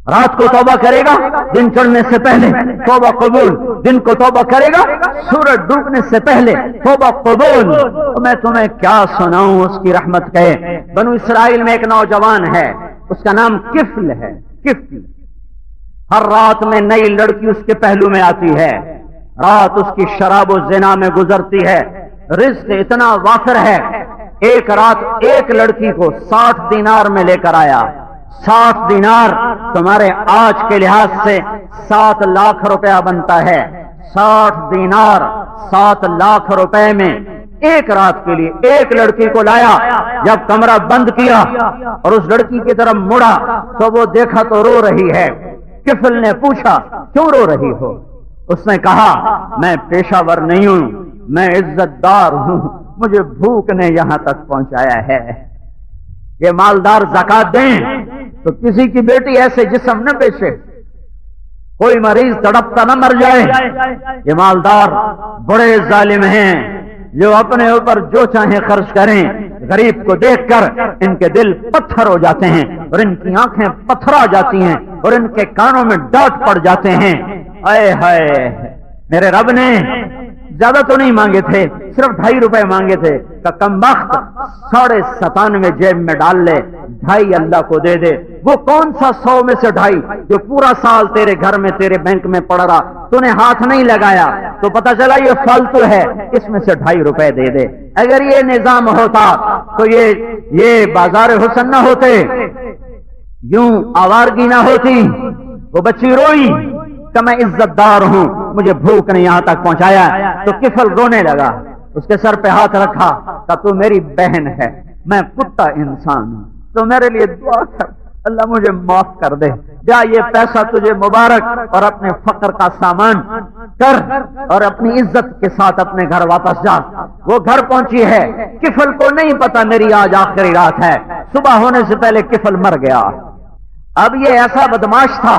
رات کو توبہ کرے گا دن چڑھنے سے پہلے توبہ قبول، دن کو توبہ کرے گا سورج ڈوبنے سے پہلے توبہ قبول۔ میں تمہیں کیا سناؤں اس کی رحمت کے۔ بنو اسرائیل میں ایک نوجوان ہے، اس کا نام کفل ہے، کفل۔ ہر رات میں نئی لڑکی اس کے پہلو میں آتی ہے، رات اس کی شراب و زنا میں گزرتی ہے، رزق اتنا وافر ہے۔ ایک رات ایک لڑکی کو 60 دینار میں لے کر آیا۔ 60 دینار تمہارے آج کے لحاظ سے 7 لاکھ روپیہ بنتا ہے۔ 60 دینار 7 لاکھ روپے میں ایک رات کے لیے ایک لڑکی کو لایا۔ جب کمرہ بند کیا اور اس لڑکی کی طرف مڑا تو وہ دیکھا تو رو رہی ہے۔ کفل نے پوچھا کیوں رو رہی ہو؟ اس نے کہا میں پیشہ ور نہیں ہوں، میں عزت دار ہوں، مجھے بھوک نے یہاں تک پہنچایا ہے۔ یہ مالدار زکات دیں تو کسی کی بیٹی ایسے جسم نہ بیچے، کوئی مریض تڑپتا نہ مر جائے۔ یہ مالدار بڑے ظالم ہیں جو اپنے اوپر جو چاہیں خرچ کریں، غریب کو دیکھ کر ان کے دل پتھر ہو جاتے ہیں اور ان کی آنکھیں پتھرا جاتی ہیں اور ان کے کانوں میں ڈانٹ پڑ جاتے ہیں۔ اے ہائے میرے رب نے زیادہ تو نہیں مانگے تھے، صرف 2.5 روپے مانگے تھے کہ کم وقت 97.5 جیب میں ڈال لے، 2.5 اللہ کو دے دے۔ وہ کون سا 100 میں سے 2.5 جو پورا سال تیرے گھر میں تیرے بینک میں پڑ رہا، تو نے ہاتھ نہیں لگایا تو پتا چلا یہ فالتو ہے، اس میں سے 2.5 روپے دے دے۔ اگر یہ نظام ہوتا تو یہ بازار حسن نہ ہوتے، یوں آوارگی نہ ہوتی۔ وہ بچی روئی کہ میں عزت دار ہوں، مجھے بھوک نے یہاں تک پہنچایا، تو کفل رونے لگا، اس کے سر پہ ہاتھ رکھا کہ تو میری بہن ہے، میں کتا انسان ہوں، تو میرے لیے دعا کر، اللہ مجھے معاف کر دے، جا یہ پیسہ تجھے مبارک، اور اپنے فقر کا سامان کر اور اپنی عزت کے ساتھ اپنے گھر واپس جا۔ وہ گھر پہنچی ہے، کفل کو نہیں پتا میری آج آخری رات ہے، صبح ہونے سے پہلے کفل مر گیا۔ اب یہ ایسا بدماش تھا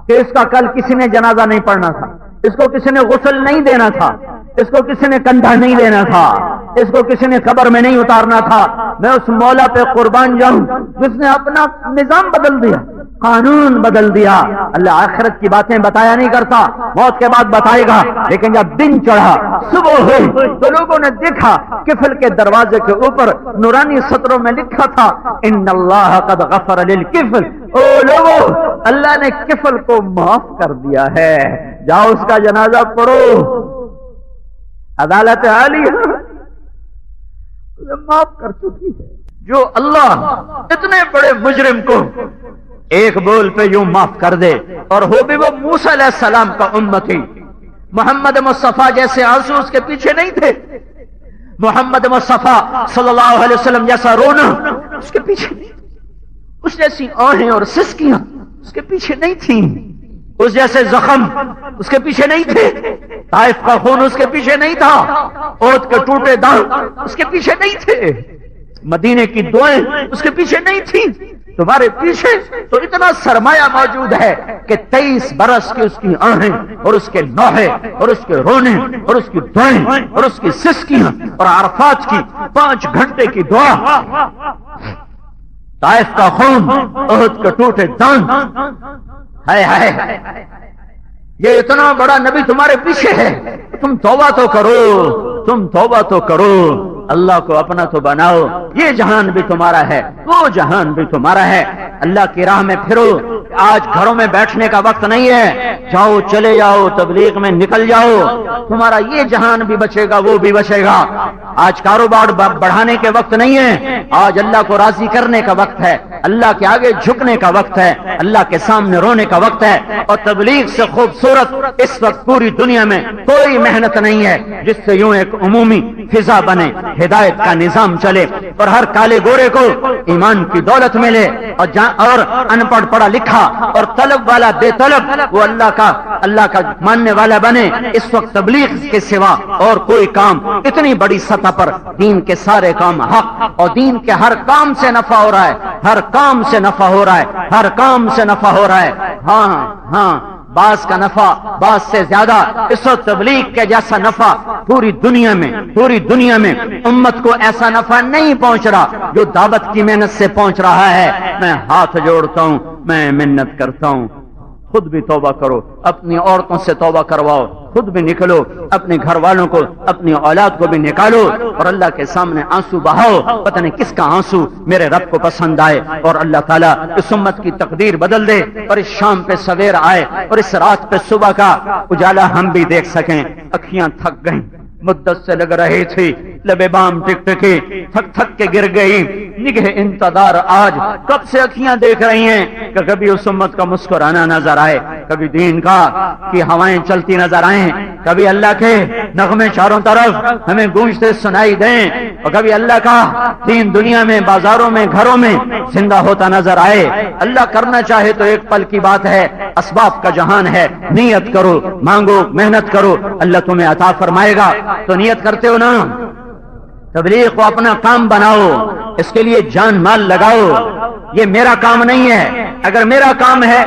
کہ اس کا کل کسی نے جنازہ نہیں پڑھنا تھا، اس کو کسی نے غسل نہیں دینا تھا، اس کو کسی نے کندھا نہیں دینا تھا، اس کو کسی نے قبر میں نہیں اتارنا تھا۔ میں اس مولا پہ قربان جاؤں جس نے اپنا نظام بدل دیا، قانون بدل دیا۔ اللہ آخرت کی باتیں بتایا نہیں کرتا، موت کے بعد بتائے گا، لیکن جب دن چڑھا، صبح ہوئی، تو لوگوں نے دیکھا کفل کے دروازے کے اوپر نورانی سطروں میں لکھا تھا ان اللہ قد غفر للکفل۔ او لوگوں، اللہ نے کفل کو معاف کر دیا ہے، جاؤ اس کا جنازہ پڑھو۔ عدالت عالیہ اسے معاف کر چکی ہے۔ جو اللہ اتنے بڑے مجرم کو ایک بول پہ یوں معاف کر دے، اور ہو بھی وہ موسیٰ علیہ السلام کا امتی، محمد مصطفیٰ جیسے آنسو اس کے پیچھے نہیں تھے، محمد مصطفیٰ صلی اللہ علیہ وسلم جیسا رونا اس کے پیچھے نہیں، اس جیسی آہیں اور سسکیاں اس کے پیچھے نہیں تھیں، اس جیسے زخم اس کے پیچھے نہیں تھے، طائف کا خون اس کے پیچھے نہیں تھا، احد کے ٹوٹے دانت اس کے پیچھے نہیں تھے، مدینے کی دعائیں اس کے پیچھے نہیں تھیں۔ تمہارے پیچھے تو اتنا سرمایہ موجود ہے کہ 23 برس کی اس کی آہیں اور اس کے نوحے اور اس کے رونے اور اس کی دعائیں اور اس کی سسکیاں اور عرفات کی 5 گھنٹے کی دعا، طائف کا خون، احد کے ٹوٹے دانت، ہے یہ اتنا بڑا نبی تمہارے پیچھے ہے، تم توبہ تو کرو، تم توبہ تو کرو، اللہ کو اپنا تو بناؤ۔ یہ جہان بھی تمہارا ہے، وہ جہان بھی تمہارا ہے، اللہ کی راہ میں پھرو۔ آج گھروں میں بیٹھنے کا وقت نہیں ہے، جاؤ چلے جاؤ، تبلیغ میں نکل جاؤ، تمہارا یہ جہان بھی بچے گا، وہ بھی بچے گا۔ آج کاروبار بڑھانے کے وقت نہیں ہے، آج اللہ کو راضی کرنے کا وقت ہے، اللہ کے آگے جھکنے کا وقت ہے، اللہ کے سامنے رونے کا وقت ہے۔ اور تبلیغ سے خوبصورت اس وقت پوری دنیا میں کوئی محنت نہیں ہے جس سے یوں ایک عمومی فضا بنے، ہدایت کا نظام چلے، اور ہر کالے گورے کو ایمان کی دولت ملے، اور ان پڑھ پڑھا لکھا اور طلب والا بے طلب وہ اللہ کا ماننے والا بنے۔ اس وقت تبلیغ کے سوا اور کوئی کام اتنی بڑی سطح پر، دین کے سارے کام حق، اور دین کے ہر کام سے نفع ہو رہا ہے، ہر کام سے نفع ہو رہا ہے، ہر کام سے نفع ہو رہا ہے۔ ہاں بعض کا نفع بعض سے زیادہ، اس وقت تبلیغ کے جیسا نفع پوری دنیا میں امت کو ایسا نفع نہیں پہنچ رہا جو دعوت کی محنت سے پہنچ رہا ہے۔ میں ہاتھ جوڑتا ہوں، میں منت کرتا ہوں، خود بھی توبہ کرو، اپنی عورتوں سے توبہ کرواؤ، خود بھی نکلو، اپنے گھر والوں کو، اپنی اولاد کو بھی نکالو، اور اللہ کے سامنے آنسو بہاؤ۔ پتہ نہیں کس کا آنسو میرے رب کو پسند آئے، اور اللہ تعالیٰ اس امت کی تقدیر بدل دے، اور اس شام پہ سویر آئے، اور اس رات پہ صبح کا اجالا ہم بھی دیکھ سکیں۔ اکھیاں تھک گئیں، مدت سے لگ رہی تھی، لبے بام ٹک ٹکی، تھک کے گر گئی، نگہ انتظار آج کب سے اکھیاں دیکھ رہی ہیں کہ کبھی اس امت کا مسکرانا نظر آئے، کبھی دین کا کی ہوائیں چلتی نظر آئیں، کبھی اللہ کے نغمے چاروں طرف ہمیں گونجتے سنائی دیں، اور کبھی اللہ کا دین دنیا میں، بازاروں میں، گھروں میں زندہ ہوتا نظر آئے۔ اللہ کرنا چاہے تو ایک پل کی بات ہے، اسباب کا جہان ہے، نیت کرو، مانگو، محنت کرو، اللہ تمہیں عطا فرمائے گا۔ تو نیت کرتے ہو نا، تبلیغ کو اپنا کام بناؤ، اس کے لیے جان مال لگاؤ۔ یہ میرا کام نہیں ہے، اگر میرا کام ہے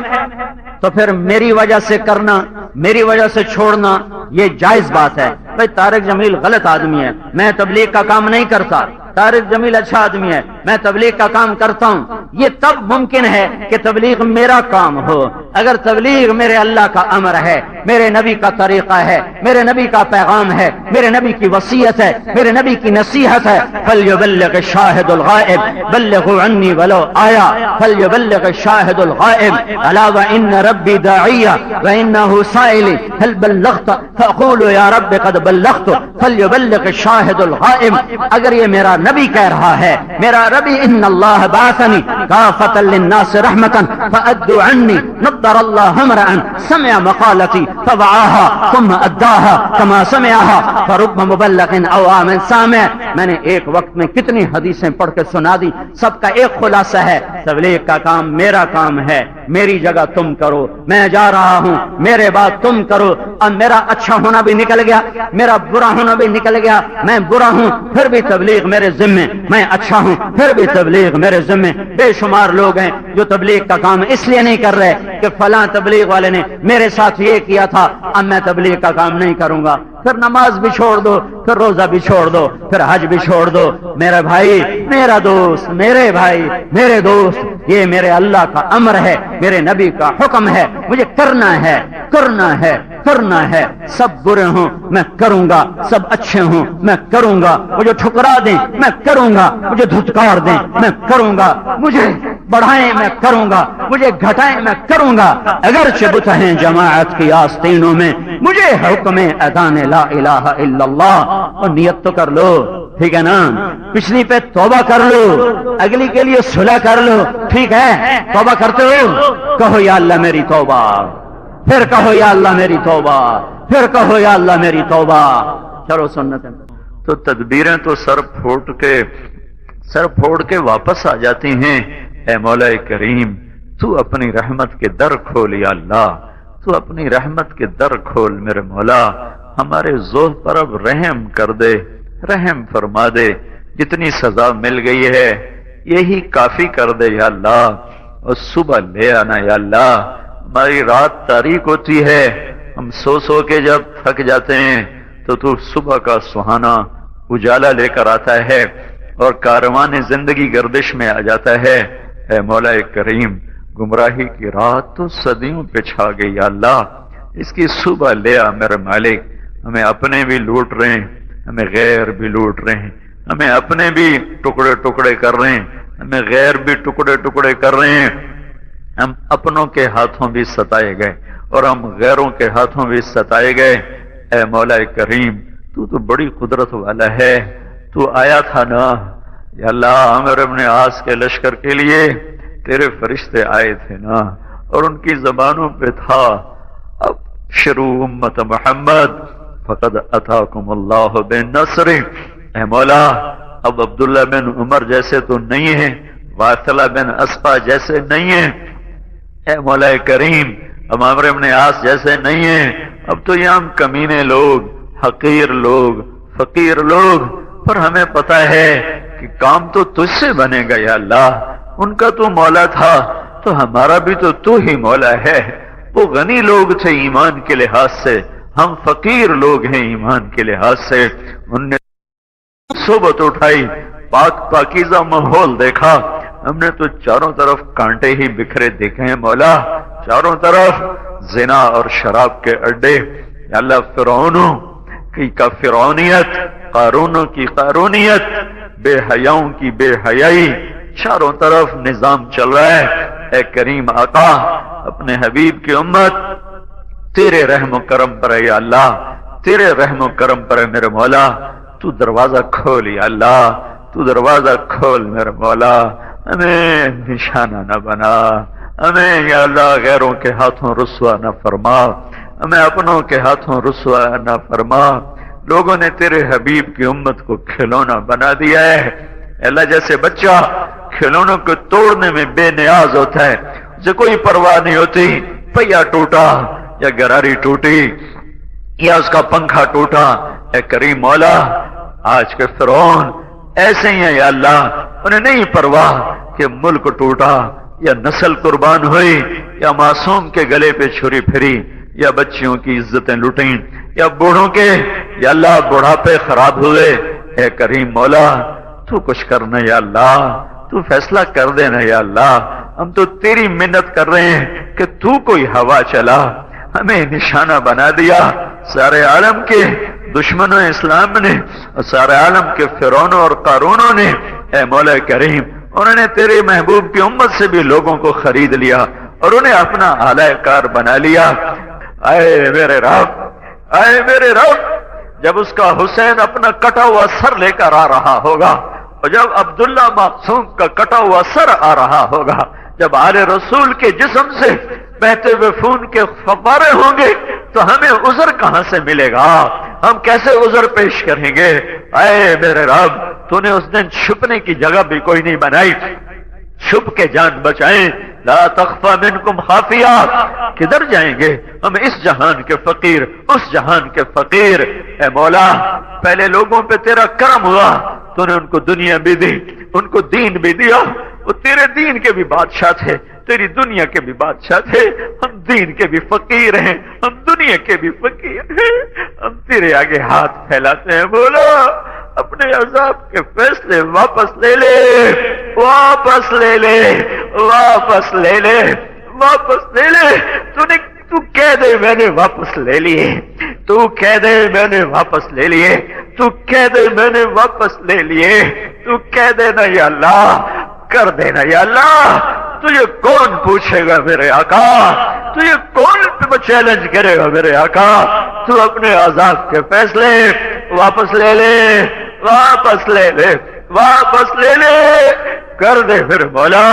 تو پھر میری وجہ سے کرنا، میری وجہ سے چھوڑنا یہ جائز بات ہے۔ بھائی طارق جمیل غلط آدمی ہے، میں تبلیغ کا کام نہیں کرتا، طارق جمیل اچھا آدمی ہے، میں تبلیغ کا کام کرتا ہوں، یہ تب ممکن ہے کہ تبلیغ میرا کام ہو اگر تبلیغ میرے اللہ کا امر ہے، میرے نبی کا طریقہ ہے، میرے نبی کا پیغام ہے، میرے نبی کی وصیت ہے، میرے نبی کی نصیحت ہے۔ فَلْيُبَلِّغِ الشَّاهِدُ الْغَائِبَ بَلِّغُوا عَنِّي وَلَوْ آيَةً فَلْيُبَلِّغِ الشَّاهِدُ الْغَائِبَ أَلَا وَإِنَّ رَبِّي دَاعِيٌّ وَإِنَّهُ سَائِلٌ هَلْ بَلَّغْتَ فَأَقُولُ يَا رَبِّ قَدْ بَلَّغْتُ فَلْيُبَلِّغِ الشَّاهِدُ الْغَائِبَ۔ اگر یہ میرا نبی کہہ رہا ہے، میرا ربی ان اللہ بعثنی کافۃ للناس رحمۃ فأدوا عنی نضر اللہ امرأ سمع مقالتی فوعاها ثم اداها كما سمعها فرب مبلغ او عام سامع۔ میں نے ایک وقت میں کتنی حدیثیں پڑھ کے سنا دی، سب کا ایک خلاصہ ہے، تبلیغ کا کام میرا کام ہے، میری جگہ تم کرو، میں جا رہا ہوں، میرے بعد تم کرو۔ اب میرا اچھا ہونا بھی نکل گیا، میرا برا ہونا بھی نکل گیا، میں برا ہوں پھر بھی تبلیغ میرے ذمے، میں اچھا ہوں پھر بھی تبلیغ میرے ذمے۔ بے شمار لوگ ہیں جو تبلیغ کا کام اس لیے نہیں کر رہے کہ فلاں تبلیغ والے نے میرے ساتھ یہ کیا تھا، اب میں تبلیغ کا کام نہیں کروں گا۔ پھر نماز بھی چھوڑ دو، پھر روزہ بھی چھوڑ دو، پھر حج بھی چھوڑ دو۔ میرا بھائی، میرا دوست، میرے بھائی، میرے دوست، یہ میرے اللہ کا امر ہے، میرے نبی کا حکم ہے، مجھے کرنا ہے، کرنا ہے، کرنا ہے۔ سب برے ہوں میں کروں گا، سب اچھے ہوں میں کروں گا، مجھے ٹھکرا دیں میں کروں گا، مجھے دھتکار دیں میں کروں گا، مجھے بڑھائیں میں کروں گا، مجھے گھٹائیں میں کروں گا، اگرچہ بت ہیں جماعت کی آستینوں میں، مجھے حکم اذان لا الہ الا اللہ۔ اور نیت تو کر لو، ٹھیک ہے نا؟ پچھلی پہ توبہ کر لو، اگلی کے لیے صلح کر لو، ٹھیک ہے؟ توبہ کرتے ہو؟ کہو یا اللہ میری توبہ، پھر کہو یا اللہ میری توبہ، پھر کہو یا اللہ میری توبہ۔ چلو سنت ہے تو تدبیریں تو سر پھوڑ کے واپس آ جاتی ہیں۔ اے مولا کریم، تو اپنی رحمت کے در کھول یا اللہ، تو اپنی رحمت کے در کھول میرے مولا، ہمارے ذوق پر اب رحم کر دے، رحم فرما دے۔ جتنی سزا مل گئی ہے یہی کافی کر دے یا اللہ، اور صبح لے آنا یا اللہ۔ ہماری رات تاریک ہوتی ہے، ہم سو سو کے جب تھک جاتے ہیں تو تو صبح کا سہانا اجالا لے کر آتا ہے اور کاروان زندگی گردش میں آ جاتا ہے۔ اے مولا کریم، گمراہی کی رات تو صدیوں پہ چھا گئی یا اللہ، اس کی صبح لے آ میرے مالک۔ ہمیں اپنے بھی لوٹ رہے ہیں، ہمیں غیر بھی لوٹ رہے ہیں، ہمیں اپنے بھی ٹکڑے ٹکڑے کر رہے ہیں، ہمیں غیر بھی ٹکڑے ٹکڑے کر رہے ہیں۔ ہم اپنوں کے ہاتھوں بھی ستائے گئے اور ہم غیروں کے ہاتھوں بھی ستائے گئے۔ اے مولا کریم، تو بڑی قدرت والا ہے، تو آیا تھا نا یا اللہ، عامر ابن عاص کے لشکر کے لیے تیرے فرشتے آئے تھے نا، اور ان کی زبانوں پہ تھا اب شروع امت محمد فقد اتاکم اللہ بنصر۔ اے مولا، اب عبداللہ بن عمر جیسے تو نہیں ہیں، واثلہ بن اسقا جیسے نہیں ہیں، اے مولا کریم اب عامر ابن عاص جیسے نہیں ہیں، اب تو یہ ہم کمینے لوگ، حقیر لوگ، فقیر لوگ، پر ہمیں پتا ہے کہ کام تو تجھ سے بنے گا یا اللہ۔ ان کا تو مولا تھا تو ہمارا بھی تو ہی مولا ہے۔ وہ غنی لوگ تھے ایمان کے لحاظ سے، ہم فقیر لوگ ہیں ایمان کے لحاظ سے۔ ان نے صحبت اٹھائی، پاکیزہ ماحول دیکھا، ہم نے تو چاروں طرف کانٹے ہی بکھرے دیکھے ہیں مولا، چاروں طرف زنا اور شراب کے اڈے یا اللہ، فرعونوں کی کا فرعونیت، قارونوں کی قارونیت، بے حیاؤں کی بے حیائی، چاروں طرف نظام چل رہا ہے۔ اے کریم آقا، اپنے حبیب کی امت تیرے رحم و کرم پر ہے یا اللہ، تیرے رحم و کرم پر ہے میرے مولا۔ تو دروازہ کھول یا اللہ، تو دروازہ کھول میرے مولا، ہمیں نشانہ نہ بنا، ہمیں یا اللہ غیروں کے ہاتھوں رسوا نہ فرما، ہمیں اپنوں کے ہاتھوں رسوا نہ فرما۔ لوگوں نے تیرے حبیب کی امت کو کھلونا بنا دیا ہے اللہ، جیسے بچہ کھلونوں کو توڑنے میں بے نیاز ہوتا ہے، اسے کوئی پرواہ نہیں ہوتی، پہیا ٹوٹا یا گراری ٹوٹی یا اس کا پنکھا ٹوٹا۔ اے کریم مولا، آج کے فرعون ایسے ہی ہیں یا اللہ، انہیں نہیں پرواہ کہ ملک ٹوٹا یا نسل قربان ہوئی یا معصوم کے گلے پہ چھری پھری یا بچیوں کی عزتیں لٹیں یا بوڑھوں کے یا اللہ بڑھاپے خراب ہوئے۔ اے کریم مولا، تو کچھ کرنا یا اللہ، تو فیصلہ کر دینا یا اللہ، ہم تو تیری منت کر رہے ہیں کہ تو کوئی ہوا چلا، ہمیں نشانہ بنا دیا سارے عالم کے دشمنوں اسلام نے اور سارے عالم کے فرعونوں اور قارونوں نے۔ اے مولا کریم، انہوں نے تیرے محبوب کی امت سے بھی لوگوں کو خرید لیا اور انہیں اپنا اعلی کار بنا لیا۔ اے میرے رب، اے میرے رب، جب اس کا حسین اپنا کٹا ہوا سر لے کر آ رہا ہوگا اور جب عبداللہ معصوم کا کٹا ہوا سر آ رہا ہوگا، جب آل رسول کے جسم سے بہتے ہوئے خون کے فوارے ہوں گے تو ہمیں عذر کہاں سے ملے گا؟ ہم کیسے عذر پیش کریں گے؟ اے میرے رب، تو نے اس دن چھپنے کی جگہ بھی کوئی نہیں بنائی، چھپ کے جان بچائیں۔ لا تخفى منکم خافیہ، کدھر جائیں گے ہم اس جہان کے فقیر، اس جہان کے فقیر۔ اے مولا، پہلے لوگوں پہ تیرا کرم ہوا، تو نے ان کو دنیا بھی دی، ان کو دین بھی دیا، وہ تیرے دین کے بھی بادشاہ تھے، تیری دنیا کے بھی بادشاہ تھے، ہم دین کے بھی فقیر ہیں، ہم دنیا کے بھی فقیر ہیں، ہم تیرے آگے ہاتھ پھیلاتے ہیں۔ بولا اپنے عذاب کے فیصلے واپس لے لے، واپس لے لے، واپس لے لے، واپس لے لے۔ تو کہہ دے میں نے واپس لے لیے، تو کہہ دے میں نے واپس لے لیے، تو کہہ دے میں نے واپس لے لیے، تو کہہ دینا یا اللہ، کر دینا یا اللہ۔ تجھے کون پوچھے گا میرے آقا؟ تجھے کون چیلنج کرے گا میرے آقا؟ تو اپنے عذاب کے فیصلے واپس لے لے، واپس لے لے، واپس لے لے، کر دے پھر مولا۔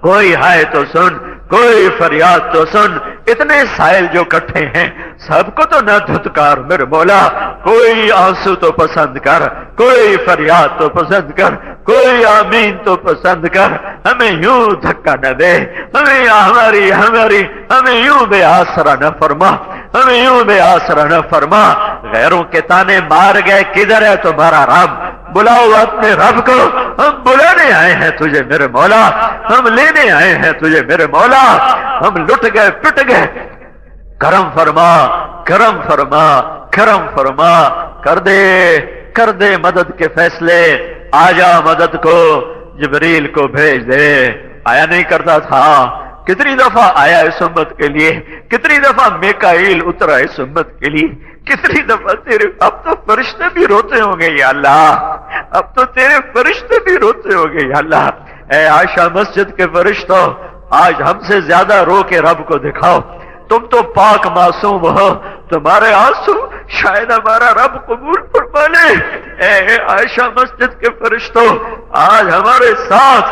کوئی ہائے تو سن، کوئی فریاد تو سن، اتنے سائل جو کٹھے ہیں سب کو تو نہ دھتکار میرے مولا، کوئی آنسو تو پسند کر، کوئی فریاد تو پسند کر، کوئی آمین تو پسند کر، ہمیں یوں دھکا نہ دے، ہمیں یوں بے آسرا نہ فرما، ہمیں یوں بے آسرا نہ فرما۔ غیروں کے تانے مار گئے، کدھر ہے تمہارا رب؟ بلاؤ اپنے رب کو، ہم بلانے آئے ہیں تجھے میرے مولا، ہم لینے آئے ہیں تجھے میرے مولا، ہم لٹ گئے پٹ گئے، کرم فرما، کرم فرما، کرم فرما، کر دے مدد کے فیصلے، آ جا مدد کو، جبریل کو بھیج دے۔ آیا نہیں کرتا تھا؟ کتنی دفعہ آیا اس امت کے لیے، کتنی دفعہ میکائیل اترا اس امت کے لیے، کتنی دفعہ تیرے، اب تو فرشتے بھی روتے ہوں گے یا اللہ، اب تو تیرے فرشتے بھی روتے ہوں گے یا اللہ۔ اے عائشہ مسجد کے فرشتوں، آج ہم سے زیادہ رو کے رب کو دکھاؤ، تم تو پاک معصوم ہو، تمہارے آنسو شاید ہمارا رب قبول فرما لے۔ اے عائشہ مسجد کے فرشتوں، آج ہمارے ساتھ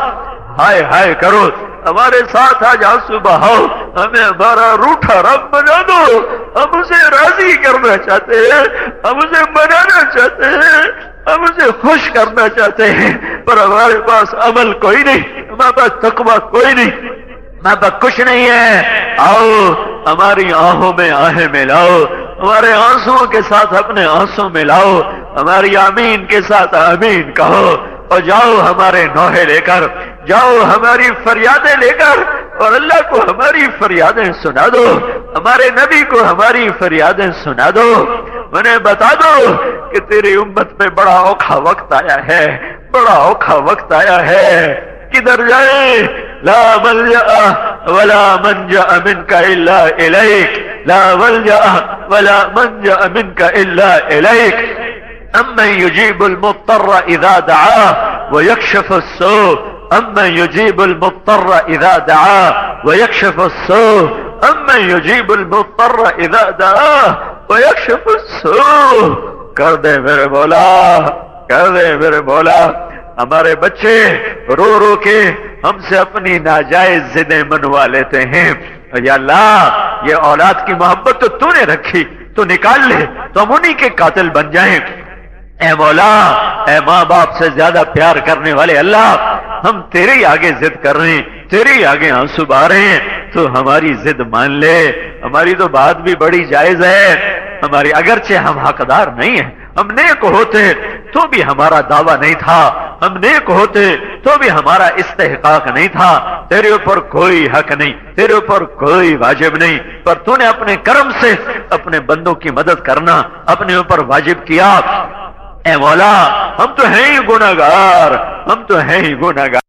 ہائے ہائے کرو، ہمارے ساتھ آج آنسو بہاؤ، ہمیں ہمارا روٹھا رب بنا دو، ہم اسے راضی کرنا چاہتے ہیں، ہم اسے منانا چاہتے ہیں، ہم اسے خوش کرنا چاہتے ہیں، پر ہمارے پاس عمل کوئی نہیں، ہمارے پاس تقویٰ کوئی نہیں، ہمارے پاس کچھ نہیں ہے۔ آؤ ہماری آہوں میں آہیں ملاؤ، ہمارے آنسوؤں کے ساتھ اپنے آنسو ملاؤ، ہماری آمین کے ساتھ آمین کہو، اور جاؤ ہمارے نوحے لے کر، جاؤ ہماری فریادیں لے کر، اور اللہ کو ہماری فریادیں سنا دو، ہمارے نبی کو ہماری فریادیں سنا دو، انہیں بتا دو کہ تیری امت میں بڑا اوکھا وقت آیا ہے، بڑا اوکھا وقت آیا ہے، کدھر جائیں؟ لا ملجأ ولا منجأ منك الا الیک، لا ملجأ ولا منجأ منك الا الیک، امن يجيب المضطر اذا دعاه ويكشف السوء، امن يجيب المضطر اذا دعاه ويكشف السوء، امن يجيب المضطر اذا دعاه ويكشف السوء۔ کر دے میرے مولا، کر دے میرے مولا۔ ہمارے بچے رو رو کے ہم سے اپنی ناجائز ضدیں منوا لیتے ہیں، یا اللہ یہ اولاد کی محبت تو نے رکھی، تو نکال لے، تو ہم انہی کے قاتل بن جائیں۔ اے مولا، اے ماں باپ سے زیادہ پیار کرنے والے اللہ، ہم تیرے آگے ضد کر رہے ہیں، تیرے آگے آنسو بہا رہے ہیں، تو ہماری ضد مان لے۔ ہماری تو بات بھی بڑی جائز ہے، ہماری اگرچہ ہم حقدار نہیں ہیں، ہم نیک ہوتے تو بھی ہمارا دعویٰ نہیں تھا، ہم نیک ہوتے تو بھی ہمارا استحقاق نہیں تھا، تیرے اوپر کوئی حق نہیں، تیرے اوپر کوئی واجب نہیں، پر تو نے اپنے کرم سے اپنے بندوں کی مدد کرنا اپنے اوپر واجب کیا۔ اے مولا ہم تو ہیں ہی گناہگار، ہم تو ہیں ہی گناہگار۔